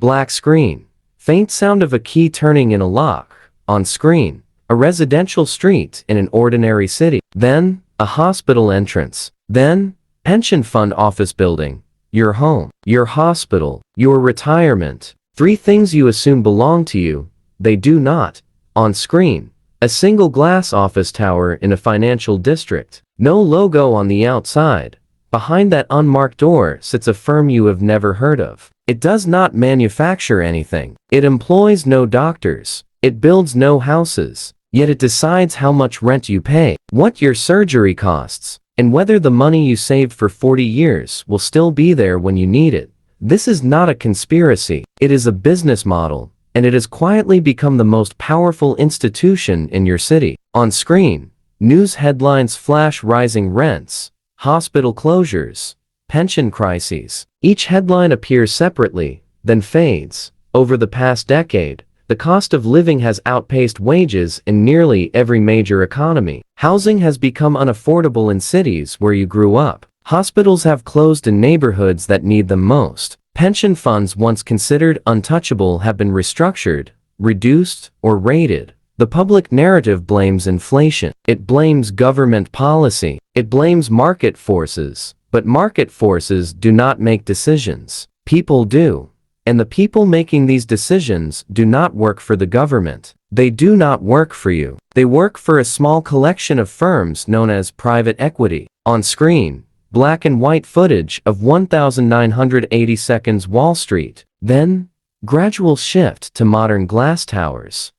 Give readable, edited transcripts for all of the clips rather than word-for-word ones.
Black screen. Faint sound of a key turning in a lock. On screen. A residential street in an ordinary city. Then, a hospital entrance. Then, pension fund office building. Your home. Your hospital. Your retirement. Three things you assume belong to you. They do not. On screen. A single glass office tower in a financial district. No logo on the outside. Behind that unmarked door sits a firm you have never heard of. It does not manufacture anything. It employs no doctors. It builds no houses. Yet it decides how much rent you pay, what your surgery costs, and whether the money you saved for 40 years will still be there when you need it. This is not a conspiracy. It is a business model, and it has quietly become the most powerful institution in your city. On screen, news headlines flash rising rents, hospital closures, pension crises. Each headline appears separately, then fades. Over the past decade, the cost of living has outpaced wages in nearly every major economy. Housing has become unaffordable in cities where you grew up. Hospitals have closed in neighborhoods that need them most. Pension funds once considered untouchable have been restructured, reduced, or raided. The public narrative blames inflation. It blames government policy. It blames market forces. But market forces do not make decisions. People do. And the people making these decisions do not work for the government. They do not work for you. They work for a small collection of firms known as private equity. On screen, black and white footage of 1980 seconds Wall Street. Then, gradual shift to modern glass towers.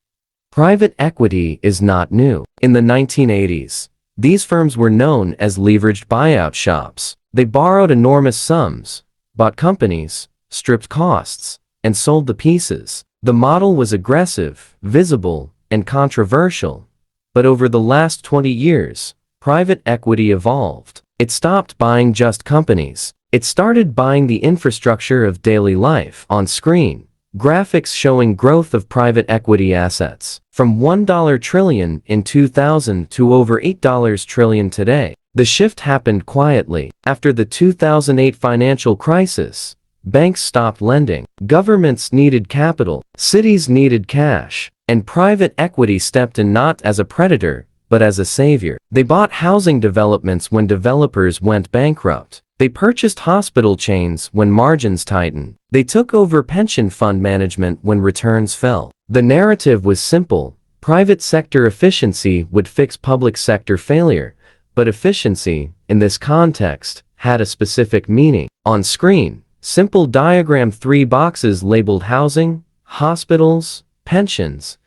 Private equity is not new. In the 1980s, these firms were known as leveraged buyout shops. They borrowed enormous sums, bought companies, stripped costs, and sold the pieces. The model was aggressive, visible, and controversial. But over the last 20 years, private equity evolved. It stopped buying just companies. It started buying the infrastructure of daily life. On screen, graphics showing growth of private equity assets, from $1 trillion in 2000 to over $8 trillion today. The shift happened quietly. After the 2008 financial crisis, banks stopped lending, governments needed capital, cities needed cash, and private equity stepped in not as a predator, but as a savior. They bought housing developments when developers went bankrupt. They purchased hospital chains when margins tightened. They took over pension fund management when returns fell. The narrative was simple. Private sector efficiency would fix public sector failure, but efficiency, in this context, had a specific meaning. On screen, simple diagram, 3 boxes labeled housing, hospitals, pensions,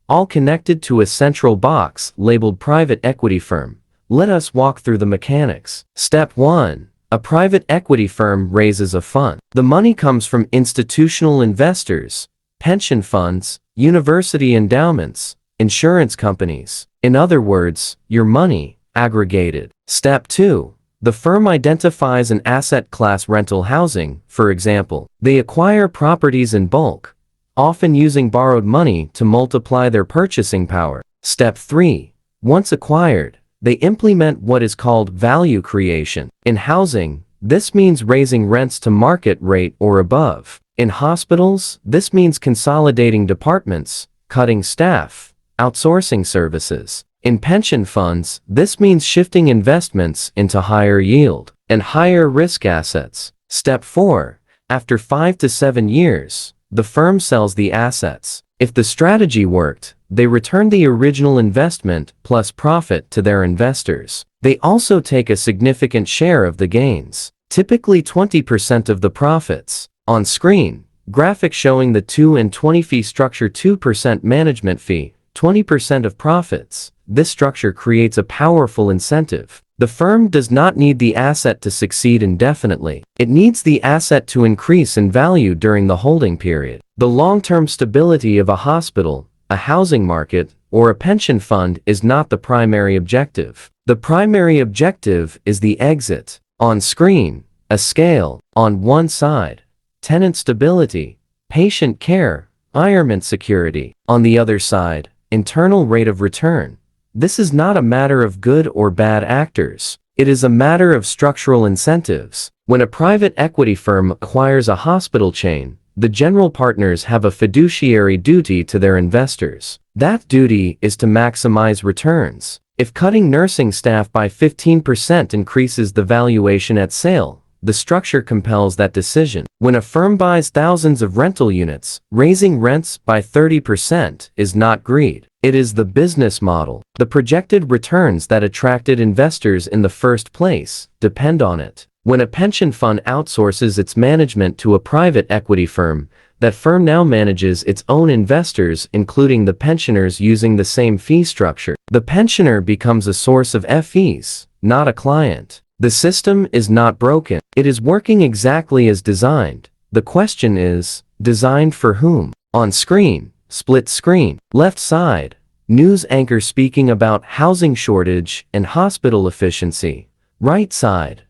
all connected to a central box labeled private equity firm. Let us walk through the mechanics. Step 1. A private equity firm raises a fund. The money comes from institutional investors, pension funds, university endowments, insurance companies. In other words, your money, aggregated. Step 2. The firm identifies an asset class, rental housing, for example. They acquire properties in bulk, often using borrowed money to multiply their purchasing power. Step 3. Once acquired, they implement what is called value creation. In housing, this means raising rents to market rate or above. In hospitals, this means consolidating departments, cutting staff, outsourcing services. In pension funds, this means shifting investments into higher yield and higher risk assets. Step 4. After 5 to 7 years, the firm sells the assets. If the strategy worked, they return the original investment plus profit to their investors. They also take a significant share of the gains, typically 20% of the profits. On screen, graphic showing the 2 and 20 fee structure, 2% management fee, 20% of profits. This structure creates a powerful incentive. The firm does not need the asset to succeed indefinitely. It needs the asset to increase in value during the holding period. The long-term stability of a hospital, a housing market, or a pension fund is not the primary objective. The primary objective is the exit. On screen, a scale. On one side, tenant stability, patient care, retirement security. On the other side, internal rate of return. This is not a matter of good or bad actors. It is a matter of structural incentives. When a private equity firm acquires a hospital chain, the general partners have a fiduciary duty to their investors. That duty is to maximize returns. If cutting nursing staff by 15% increases the valuation at sale, the structure compels that decision. When a firm buys thousands of rental units, raising rents by 30% is not greed. It is the business model. The projected returns that attracted investors in the first place depend on it. When a pension fund outsources its management to a private equity firm, that firm now manages its own investors, including the pensioners, using the same fee structure. The pensioner becomes a source of fees, not a client. The system is not broken. It is working exactly as designed. The question is, designed for whom? On screen, split screen. Left side, news anchor speaking about housing shortage and hospital efficiency. Right side,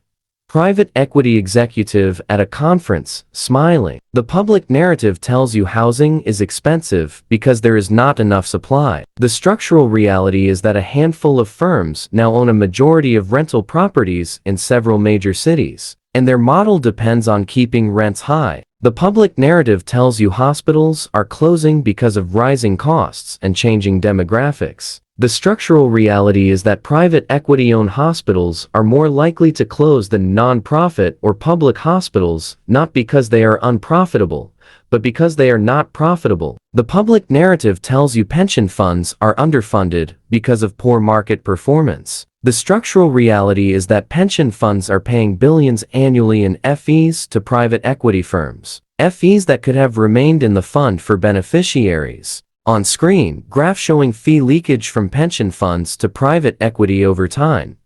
private equity executive at a conference, smiling. The public narrative tells you housing is expensive because there is not enough supply. The structural reality is that a handful of firms now own a majority of rental properties in several major cities, and their model depends on keeping rents high. The public narrative tells you hospitals are closing because of rising costs and changing demographics. The structural reality is that private equity-owned hospitals are more likely to close than non-profit or public hospitals, not because they are unprofitable, but because they are not profitable. The public narrative tells you pension funds are underfunded because of poor market performance. The structural reality is that pension funds are paying billions annually in fees to private equity firms, fees that could have remained in the fund for beneficiaries. On screen, graph showing fee leakage from pension funds to private equity over time.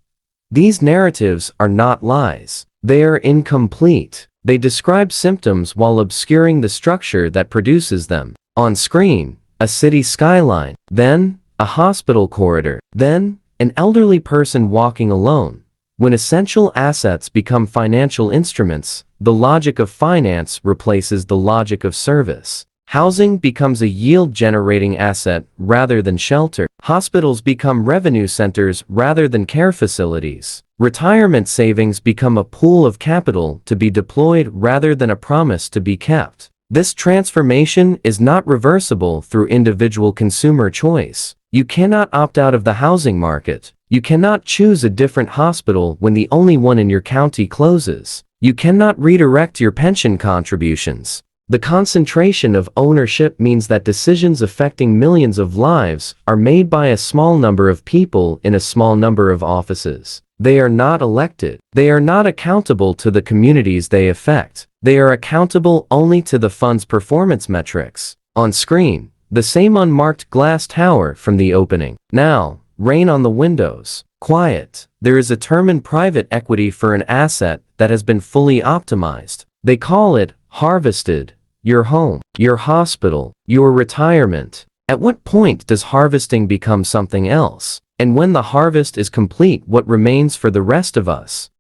These narratives are not lies. They are incomplete. They describe symptoms while obscuring the structure that produces them. On screen, a city skyline, then a hospital corridor, then an elderly person walking alone. When essential assets become financial instruments, the logic of finance replaces the logic of service. Housing becomes a yield-generating asset rather than shelter. Hospitals become revenue centers rather than care facilities. Retirement savings become a pool of capital to be deployed rather than a promise to be kept. This transformation is not reversible through individual consumer choice. You cannot opt out of the housing market. You cannot choose a different hospital when the only one in your county closes. You cannot redirect your pension contributions. The concentration of ownership means that decisions affecting millions of lives are made by a small number of people in a small number of offices. They are not elected. They are not accountable to the communities they affect. They are accountable only to the fund's performance metrics. On screen, the same unmarked glass tower from the opening. Now, rain on the windows. Quiet. There is a term in private equity for an asset that has been fully optimized. They call it harvested. Your home, your hospital, your retirement. At what point does harvesting become something else? And when the harvest is complete, what remains for the rest of us?